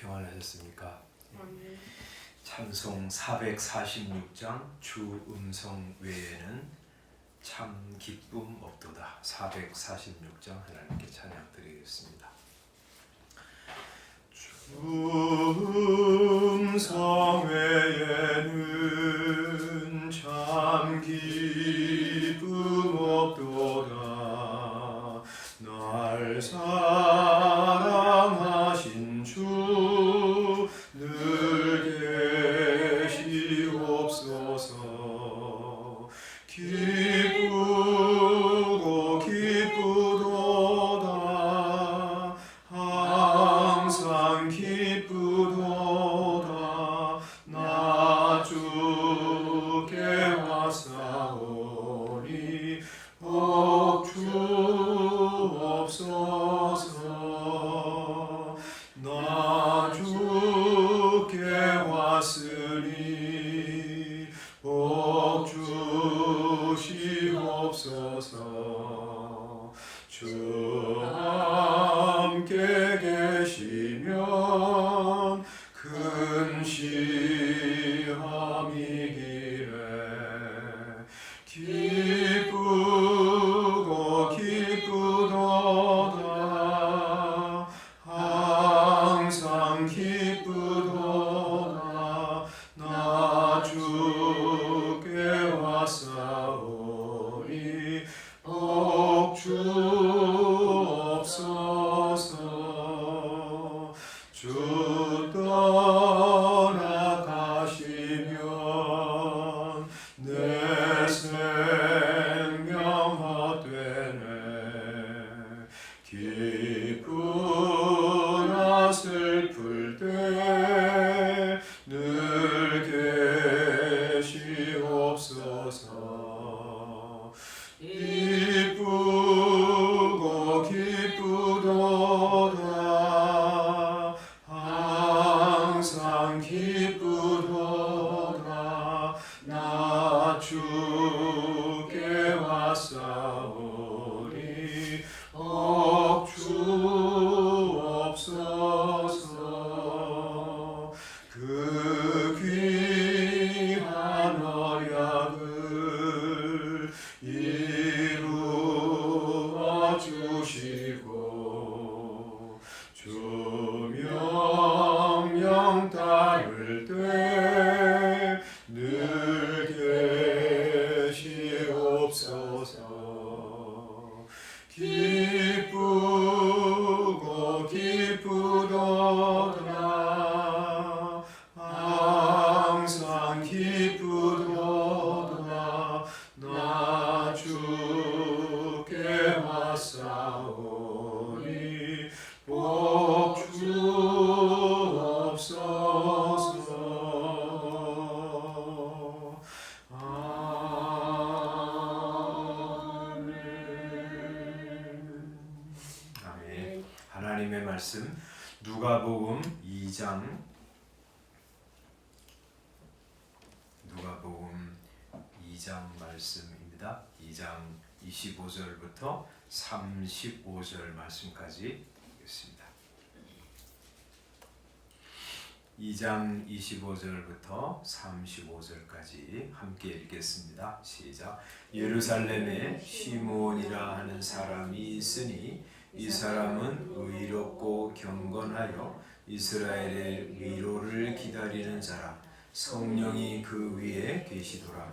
평안하셨습니까? 찬송 446장 주 음성 외에는 참 기쁨 없도다. 446장 하나님께 찬양 드리겠습니다. 주 음성 외에는 참 기쁨 없도다. 날 사랑하신 주 늘 계시옵소서. 기쁘고 기쁘도다. 항상 기쁘도다. 나 주께 왔사오니 주옵소서. 나 주께 왔으니 복 주시옵소서. 주 함께 계시면 근시함이기래. 기쁘고 기쁘도다. 항상 기쁘도다. 나 주께 왔사오니 복 주옵소서. 주 떠나가시면 내 생명 헛되네. 기쁘나 슬플 때 늘 계시옵소서. 기쁘고 기쁘도다. 항상 기쁘도다. 나 주께 왔사오니 복 주 하나님의 말씀 누가복음 2장 말씀입니다. 2장 25절부터 35절 말씀까지 읽겠습니다. 2장 25절부터 35절까지 함께 읽겠습니다. 시작. 예루살렘에 시므온이라 하는 사람이 있으니 이 사람은 의롭고 경건하여 이스라엘의 위로를 기다리는 자라. 성령이 그 위에 계시도다.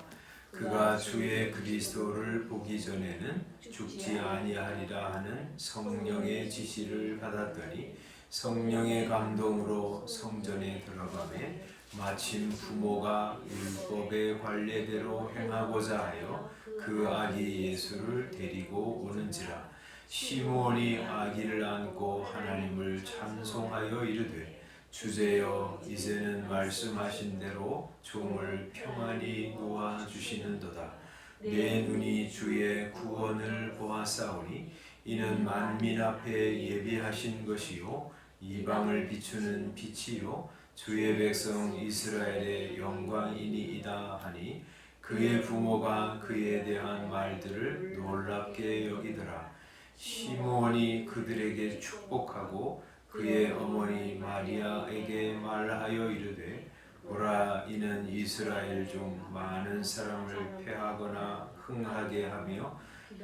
그가 주의 그리스도를 보기 전에는 죽지 아니하리라 하는 성령의 지시를 받았더니 성령의 감동으로 성전에 들어가매 마침 부모가 율법의 관례대로 행하고자 하여 그 아기 예수를 데리고 오는지라. 시므온이 아기를 안고 하나님을 찬송하여 이르되 주제여 이제는 말씀하신 대로 종을 평안히 놓아주시는도다. 내 눈이 주의 구원을 보았사오니 이는 만민 앞에 예비하신 것이요 이방을 비추는 빛이요 주의 백성 이스라엘의 영광이니이다 하니 그의 부모가 그에 대한 말들을 놀랍게 여기더라. 시므온이 그들에게 축복하고 그의 어머니 마리아에게 말하여 이르되 보라 이는 이스라엘 중 많은 사람을 패하거나 흥하게 하며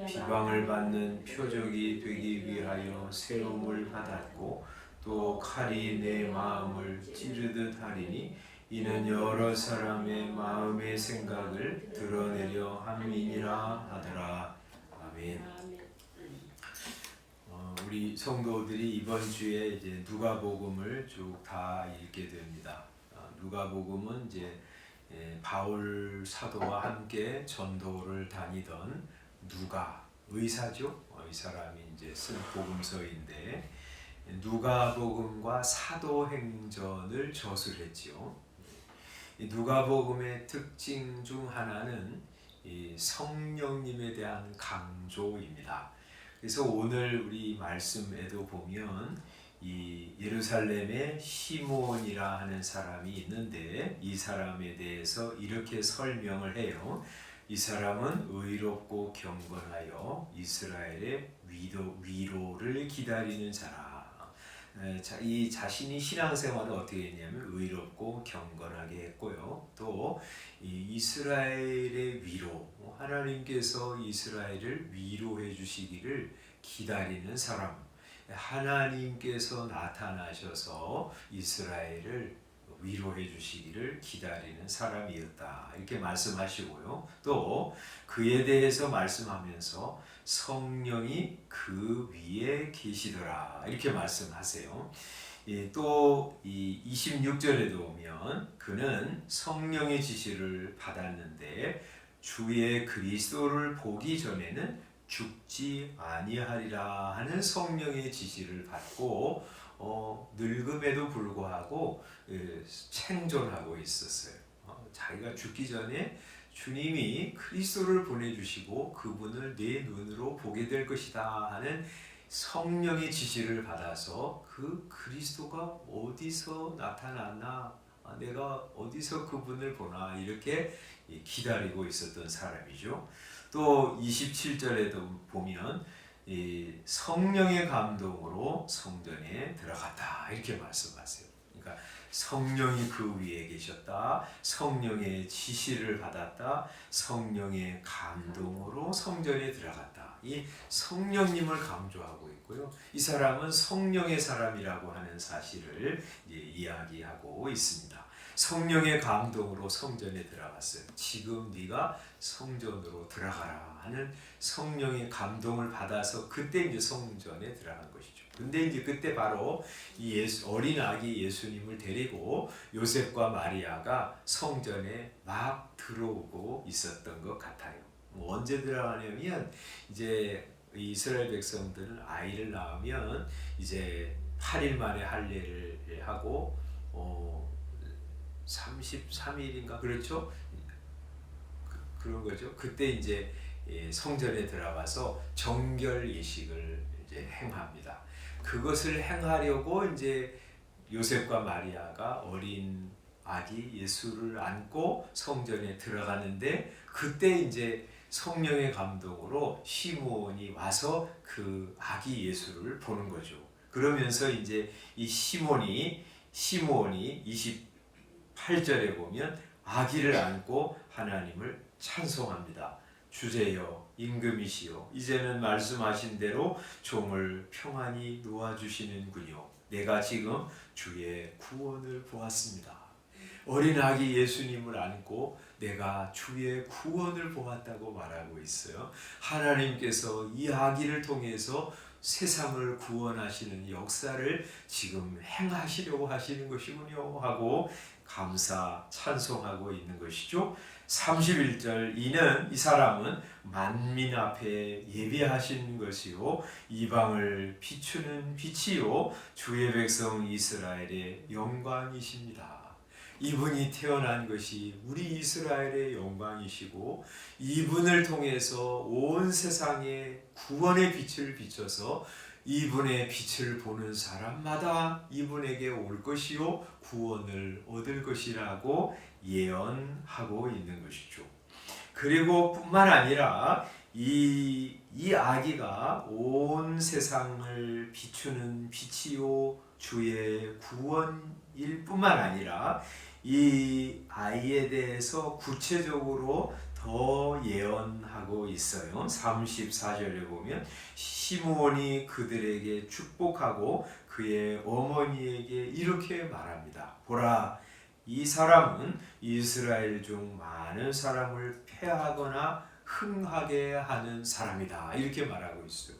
비방을 받는 표적이 되기 위하여 세움을 받았고 또 칼이 내 마음을 찌르듯 하리니 이는 여러 사람의 마음의 생각을 드러내려 함이니라 하더라. 아멘. 우리 성도들이 이번 주에 이제 누가복음을 쭉 다 읽게 됩니다. 누가복음은 이제 바울 사도와 함께 전도를 다니던 누가 의사죠. 이 사람이 이제 쓴 복음서인데 누가복음과 사도행전을 저술했지요. 이 누가복음의 특징 중 하나는 이 성령님에 대한 강조입니다. 그래서 오늘 우리 말씀에도 보면 이 예루살렘에 시므온이라 하는 사람이 있는데 이 사람에 대해서 이렇게 설명을 해요. 이 사람은 의롭고 경건하여 이스라엘의 위로를 기다리는 자라. 이 자신이 신앙생활을 어떻게 했냐면 의롭고 경건하게 했고요. 또 이스라엘의 위로, 하나님께서 이스라엘을 위로해 주시기를 기다리는 사람, 하나님께서 나타나셔서 이스라엘을 위로해 주시기를 기다리는 사람이었다. 이렇게 말씀하시고요. 또 그에 대해서 말씀하면서 성령이 그 위에 계시더라. 이렇게 말씀하세요. 또 이 26절에도 보면 그는 성령의 지시를 받았는데 주의 그리스도를 보기 전에는 죽지 아니하리라 하는 성령의 지시를 받고 늙음에도 불구하고 생존하고 있었어요. 자기가 죽기 전에 주님이 그리스도를 보내주시고 그분을 내 눈으로 보게 될 것이다 하는 성령의 지시를 받아서 그 그리스도가 어디서 나타났나, 내가 어디서 그분을 보나 이렇게 기다리고 있었던 사람이죠. 또 27절에도 보면 성령의 감동으로 성전에 들어갔다 이렇게 말씀하세요. 그러니까 성령이 그 위에 계셨다, 성령의 지시를 받았다, 성령의 감동으로 성전에 들어갔다. 이 성령님을 강조하고 있고요. 이 사람은 성령의 사람이라고 하는 사실을 이야기하고 있습니다. 성령의 감동으로 성전에 들어갔어요. 지금 네가 성전으로 들어가라 하는 성령의 감동을 받아서 그때 이제 성전에 들어간 것이죠. 근데 이제 그때 바로 이 어린 아기 예수님을 데리고 요셉과 마리아가 성전에 막 들어오고 있었던 것 같아요. 언제 들어가냐면 이제 이스라엘 백성들은 아이를 낳으면 이제 8일 만에 할례를 하고 33일인가 그렇죠? 그런 거죠. 그때 이제 성전에 들어가서 정결 예식을 이제 행합니다. 그것을 행하려고 이제 요셉과 마리아가 어린 아기 예수를 안고 성전에 들어가는데, 그때 이제 성령의 감동으로 시므온이 와서 그 아기 예수를 보는 거죠. 그러면서 이제 이 시므온이 28절에 보면 아기를 안고 하나님을 찬송합니다. 주제여 임금이시여 이제는 말씀하신 대로 종을 평안히 놓아주시는군요. 내가 지금 주의 구원을 보았습니다. 어린 아기 예수님을 안고 내가 주의 구원을 보았다고 말하고 있어요. 하나님께서 이 아기를 통해서 세상을 구원하시는 역사를 지금 행하시려고 하시는 것이군요 하고 감사 찬송하고 있는 것이죠. 31절 이 사람은 만민 앞에 예비하신 것이요 이방을 비추는 빛이요 주의 백성 이스라엘의 영광이십니다. 이분이 태어난 것이 우리 이스라엘의 영광이시고, 이분을 통해서 온 세상에 구원의 빛을 비춰서 이분의 빛을 보는 사람마다 이분에게 올 것이요 구원을 얻을 것이라고 예언하고 있는 것이죠. 그리고 뿐만 아니라 이 아기가 온 세상을 비추는 빛이요 주의 구원일 뿐만 아니라 이 아이에 대해서 구체적으로 더 예언하고 있어요. 34절에 보면 시므온이 그들에게 축복하고 그의 어머니에게 이렇게 말합니다. 보라, 이 사람은 이스라엘 중 많은 사람을 패하거나 흥하게 하는 사람이다. 이렇게 말하고 있어요.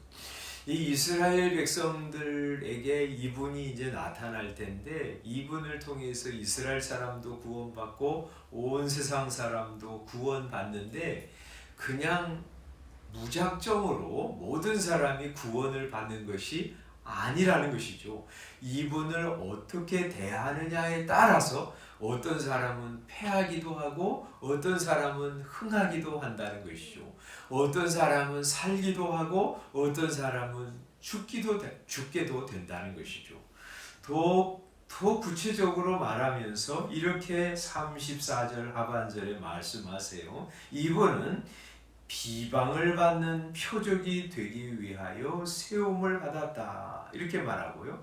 이 이스라엘 백성들에게 이분이 이제 나타날 텐데, 이분을 통해서 이스라엘 사람도 구원받고 온 세상 사람도 구원받는데, 그냥 무작정으로 모든 사람이 구원을 받는 것이 아니라는 것이죠. 이분을 어떻게 대하느냐에 따라서 어떤 사람은 패하기도 하고 어떤 사람은 흥하기도 한다는 것이죠. 어떤 사람은 살기도 하고 어떤 사람은 죽게도 된다는 것이죠. 더 구체적으로 말하면서 이렇게 34절 하반절에 말씀하세요. 이분은 비방을 받는 표적이 되기 위하여 세움을 받았다. 이렇게 말하고요.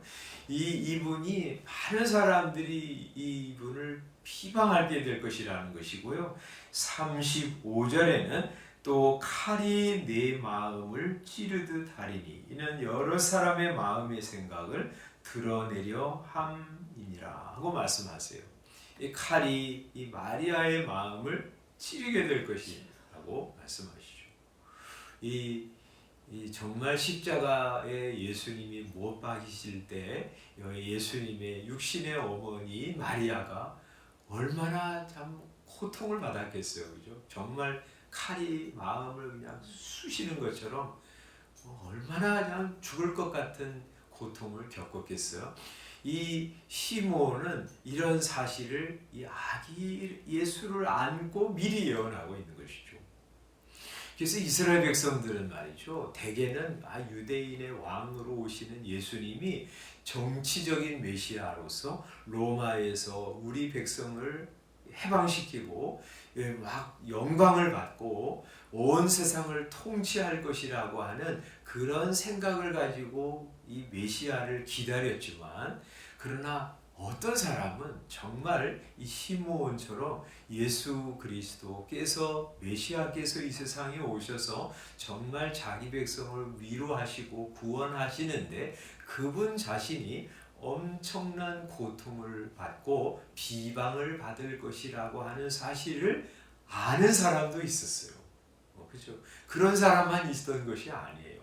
이분이 많은 사람들이 이분을 비방하게 될 것이라는 것이고요. 35절에는 또 칼이 내 마음을 찌르듯 하리니 이는 여러 사람의 마음의 생각을 드러내려 함이니라 하고 말씀하세요. 이 칼이 이 마리아의 마음을 찌르게 될 것이라고 말씀하시죠. 이 정말 십자가에 예수님이 못 박히실 때 예수님의 육신의 어머니 마리아가 얼마나 참 고통을 받았겠어요. 그죠? 정말 칼이 마음을 그냥 쑤시는 것처럼 얼마나 그냥 죽을 것 같은 고통을 겪었겠어요. 이 시므온은 이런 사실을 이 아기 예수를 안고 미리 예언하고 있는 것이죠. 그래서 이스라엘 백성들은 말이죠, 대개는 유대인의 왕으로 오시는 예수님이 정치적인 메시아로서 로마에서 우리 백성을 해방시키고 막 영광을 받고 온 세상을 통치할 것이라고 하는 그런 생각을 가지고 이 메시아를 기다렸지만, 그러나 어떤 사람은 정말 이 시므온처럼 예수 그리스도께서 메시아께서 이 세상에 오셔서 정말 자기 백성을 위로하시고 구원하시는데 그분 자신이 엄청난 고통을 받고 비방을 받을 것이라고 하는 사실을 아는 사람도 있었어요. 그렇죠? 그런 사람만 있었던 것이 아니에요.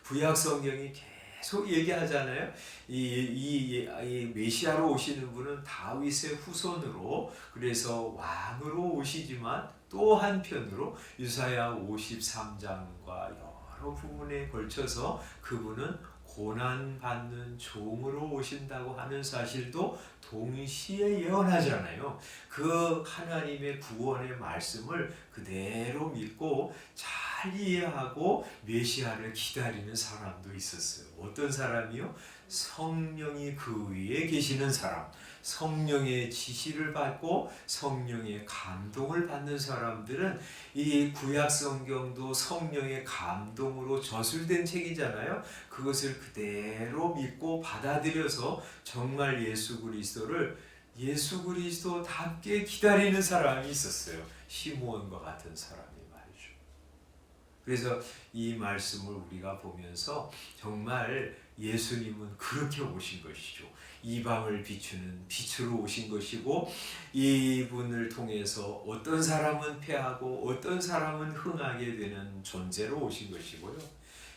구약 성경이 계속 얘기하잖아요. 이 메시아로 오시는 분은 다윗의 후손으로, 그래서 왕으로 오시지만 또 한편으로 이사야 53장과 여러 부분에 걸쳐서 그분은 고난받는 종으로 오신다고 하는 사실도 동시에 예언하잖아요. 그 하나님의 구원의 말씀을 그대로 믿고 잘 잘 이해하고 메시아를 기다리는 사람도 있었어요. 어떤 사람이요? 성령이 그 위에 계시는 사람, 성령의 지시를 받고 성령의 감동을 받는 사람들은, 이 구약 성경도 성령의 감동으로 저술된 책이잖아요. 그것을 그대로 믿고 받아들여서 정말 예수 그리스도를 예수 그리스도답게 기다리는 사람이 있었어요. 시므온과 같은 사람이 말이죠. 그래서 이 말씀을 우리가 보면서 정말 예수님은 그렇게 오신 것이죠. 이방을 비추는 빛으로 오신 것이고, 이분을 통해서 어떤 사람은 패하고 어떤 사람은 흥하게 되는 존재로 오신 것이고요.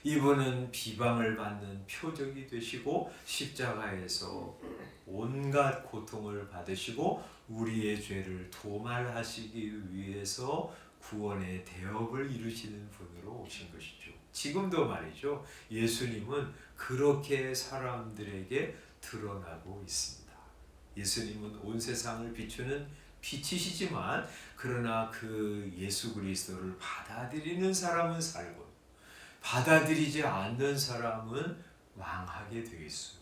이분은 비방을 받는 표적이 되시고 십자가에서 온갖 고통을 받으시고 우리의 죄를 도말하시기 위해서 구원의 대업을 이루시는 분으로 오신 것이죠. 지금도 말이죠. 예수님은 그렇게 사람들에게 드러나고 있습니다. 예수님은 온 세상을 비추는 빛이시지만, 그러나 그 예수 그리스도를 받아들이는 사람은 살고 받아들이지 않는 사람은 망하게 되어 있어요.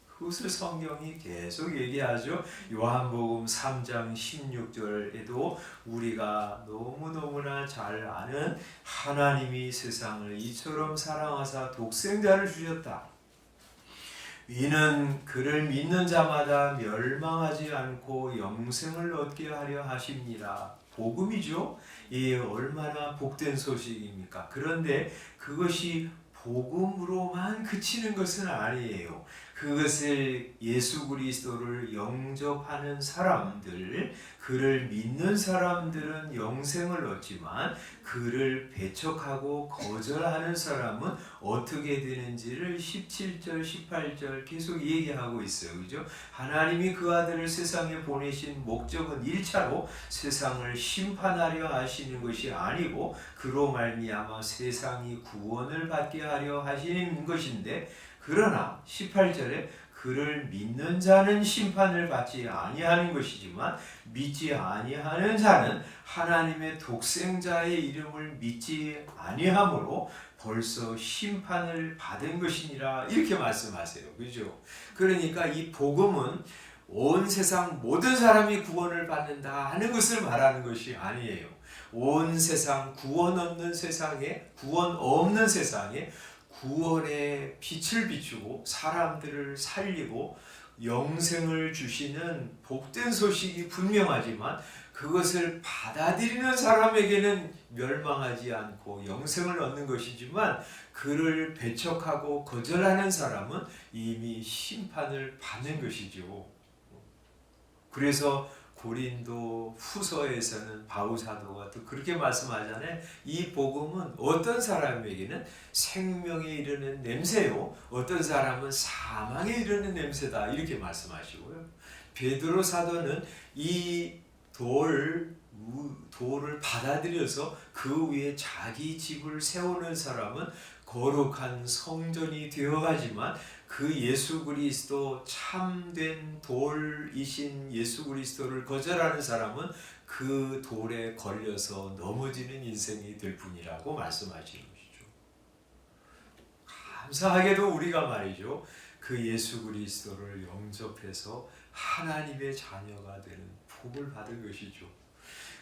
그것을 성경이 계속 얘기하죠. 요한복음 3장 16절에도 우리가 너무너무나 잘 아는, 하나님이 세상을 이처럼 사랑하사 독생자를 주셨다. 이는 그를 믿는 자마다 멸망하지 않고 영생을 얻게 하려 하십니다. 복음이죠. 이 얼마나 복된 소식입니까? 그런데 그것이 복음으로만 그치는 것은 아니에요. 그것을 예수 그리스도를 영접하는 사람들, 그를 믿는 사람들은 영생을 얻지만 그를 배척하고 거절하는 사람은 어떻게 되는지를 17절, 18절 계속 얘기하고 있어요. 그죠? 하나님이 그 아들을 세상에 보내신 목적은 1차로 세상을 심판하려 하시는 것이 아니고 그로 말미암아 세상이 구원을 받게 하려 하시는 것인데, 그러나 18절에 그를 믿는 자는 심판을 받지 아니하는 것이지만 믿지 아니하는 자는 하나님의 독생자의 이름을 믿지 아니하므로 벌써 심판을 받은 것이니라, 이렇게 말씀하세요. 그죠? 그러니까 이 복음은 온 세상 모든 사람이 구원을 받는다 하는 것을 말하는 것이 아니에요. 온 세상, 구원 없는 세상에 구원의 빛을 비추고 사람들을 살리고 영생을 주시는 복된 소식이 분명하지만, 그것을 받아들이는 사람에게는 멸망하지 않고 영생을 얻는 것이지만 그를 배척하고 거절하는 사람은 이미 심판을 받는 것이죠. 그래서 고린도 후서에서는 바울 사도가 또 그렇게 말씀하잖아요. 이 복음은 어떤 사람에게는 생명에 이르는 냄새요, 어떤 사람은 사망에 이르는 냄새다, 이렇게 말씀하시고요. 베드로 사도는 이 돌을 받아들여서 그 위에 자기 집을 세우는 사람은 거룩한 성전이 되어가지만, 그 예수 그리스도 참된 돌이신 예수 그리스도를 거절하는 사람은 그 돌에 걸려서 넘어지는 인생이 될 뿐이라고 말씀하시는 것이죠. 감사하게도 우리가 말이죠, 그 예수 그리스도를 영접해서 하나님의 자녀가 되는 복을 받은 것이죠.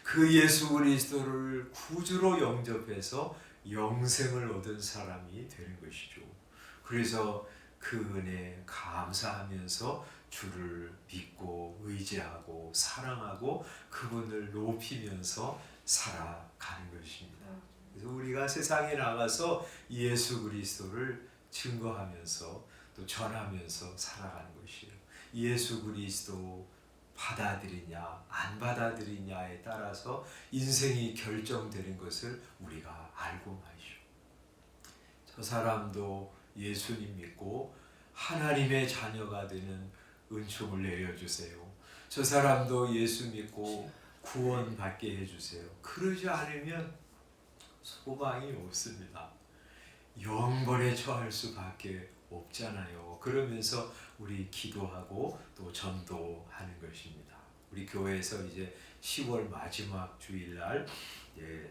그 예수 그리스도를 구주로 영접해서 영생을 얻은 사람이 되는 것이죠. 그래서 그 은혜에 감사하면서 주를 믿고 의지하고 사랑하고 그분을 높이면서 살아가는 것입니다. 그래서 우리가 세상에 나가서 예수 그리스도를 증거하면서 또 전하면서 살아가는 것이에요. 예수 그리스도 받아들이냐 안 받아들이냐에 따라서 인생이 결정되는 것을 우리가 알고 말이죠. 저 사람도 예수님 믿고 하나님의 자녀가 되는 은총을 내려주세요. 저 사람도 예수 믿고 구원받게 해주세요. 그러지 않으면 소망이 없습니다. 영벌에 처할 수밖에 없잖아요. 그러면서 우리 기도하고 또 전도하는 것입니다. 우리 교회에서 이제 10월 마지막 주일날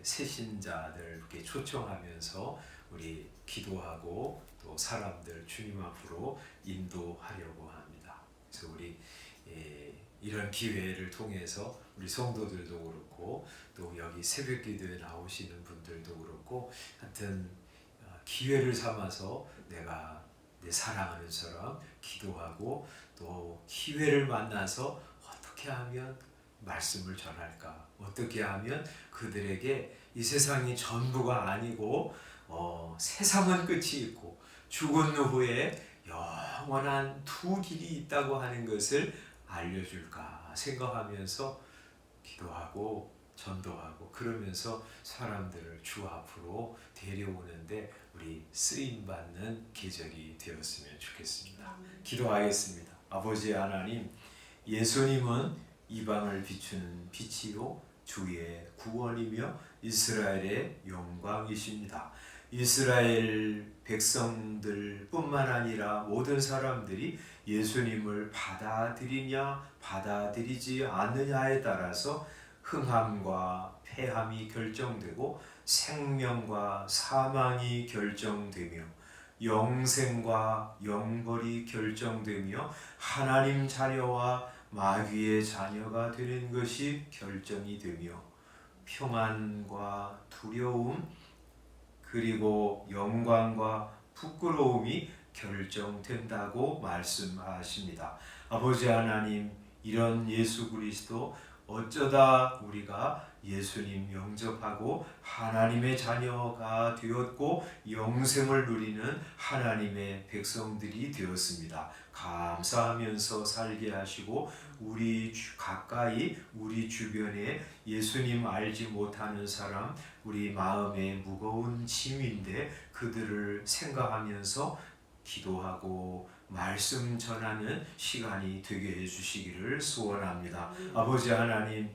새신자들 이렇게 초청하면서 우리 기도하고 또 사람들 주님 앞으로 인도하려고 합니다. 그래서 우리 이런 기회를 통해서 우리 성도들도 그렇고 또 여기 새벽기도에 나오시는 분들도 그렇고 하여튼 기회를 삼아서 내가 내 사랑하는 사람 기도하고 또 기회를 만나서 어떻게 하면 말씀을 전할까? 어떻게 하면 그들에게 이 세상이 전부가 아니고 세상은 끝이 있고 죽은 후에 영원한 두 길이 있다고 하는 것을 알려줄까 생각하면서 기도하고 전도하고 그러면서 사람들을 주 앞으로 데려오는데 우리 쓰임받는 계절이 되었으면 좋겠습니다. 기도하겠습니다. 아버지 하나님, 예수님은 이방을 비추는 빛이요 주의 구원이며 이스라엘의 영광이십니다. 이스라엘 백성들 뿐만 아니라 모든 사람들이 예수님을 받아들이냐 받아들이지 않느냐에 따라서 흥함과 패함이 결정되고 생명과 사망이 결정되며 영생과 영벌이 결정되며 하나님 자녀와 마귀의 자녀가 되는 것이 결정이 되며 평안과 두려움 그리고 영광과 부끄러움이 결정된다고 말씀하십니다. 아버지 하나님, 이런 예수 그리스도 어쩌다 우리가 예수님 영접하고 하나님의 자녀가 되었고 영생을 누리는 하나님의 백성들이 되었습니다. 감사하면서 살게 하시고 우리 가까이 우리 주변에 예수님 알지 못하는 사람 우리 마음에 무거운 짐인데 그들을 생각하면서 기도하고 말씀 전하는 시간이 되게 해주시기를 소원합니다. 아버지 하나님,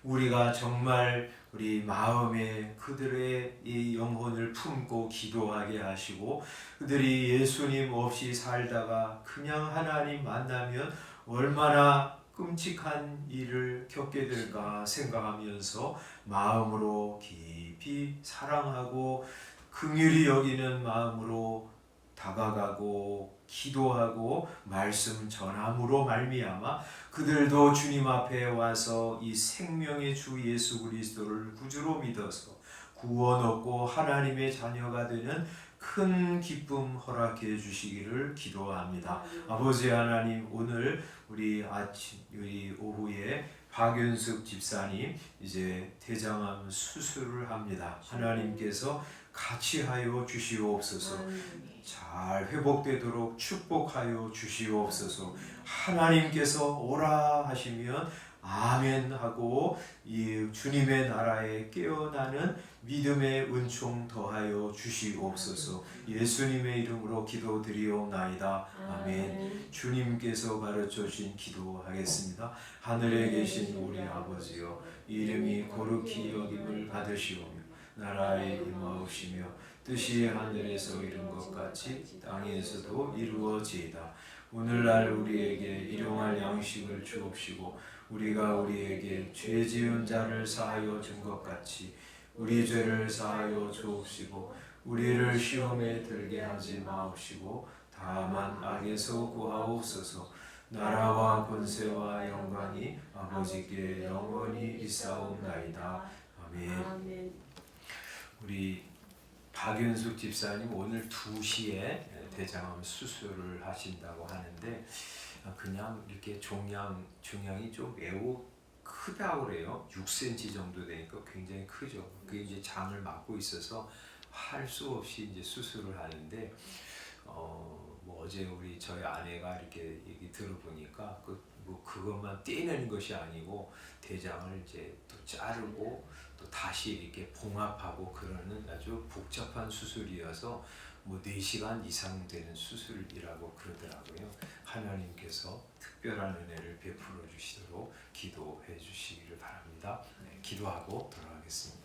우리가 정말 우리 마음에 그들의 이 영혼을 품고 기도하게 하시고 그들이 예수님 없이 살다가 그냥 하나님 만나면 얼마나 끔찍한 일을 겪게 될까 생각하면서 마음으로 깊이 사랑하고 긍휼히 여기는 마음으로 다가가고 기도하고 말씀 전함으로 말미암아 그들도 주님 앞에 와서 이 생명의 주 예수 그리스도를 구주로 믿어서 구원 얻고 하나님의 자녀가 되는 큰 기쁨 허락해 주시기를 기도합니다. 아버지 하나님, 오늘 우리 오후에 박윤숙 집사님 이제 대장암 수술을 합니다. 하나님께서 같이 하여 주시옵소서. 잘 회복되도록 축복하여 주시옵소서. 하나님께서 오라 하시면 아멘 하고 이 주님의 나라에 깨어나는 믿음의 은총 더하여 주시옵소서. 예수님의 이름으로 기도드리옵나이다. 아멘. 주님께서 가르쳐 주신 기도하겠습니다. 하늘에 계신 우리 아버지여, 이름이 거룩히 여김을 받으시오며 나라의 임하옵시며 뜻이 하늘에서 이룬 것 같이 땅에서도 이루어지이다. 오늘날 우리에게 일용할 양식을 주옵시고 우리가 우리에게 죄 지은 자를 사하여 준 것 같이 우리 죄를 사하여 주옵시고 우리를 시험에 들게 하지 마옵시고 다만 악에서 구하옵소서. 나라와 권세와 영광이 아버지께 영원히 있사옵나이다. 아멘. 우리 박윤숙 집사님 오늘 2시에 대장암 수술을 하신다고 하는데 그냥 이렇게 종양이 좀 매우 크다고 그래요. 6cm 정도 되니까 굉장히 크죠. 그게 이제 장을 막고 있어서 할 수 없이 이제 수술을 하는데 뭐 어제 저희 아내가 이렇게 얘기 들어보니까 그것만 떼내는 것이 아니고 대장을 이제 또 자르고 또 다시 이렇게 봉합하고 그러는 아주 복잡한 수술이어서 뭐 4시간 이상 되는 수술이라고 그러더라고요. 하나님께서 특별한 은혜를 베풀어 주시도록 기도해 주시기를 바랍니다. 기도하고 돌아가겠습니다.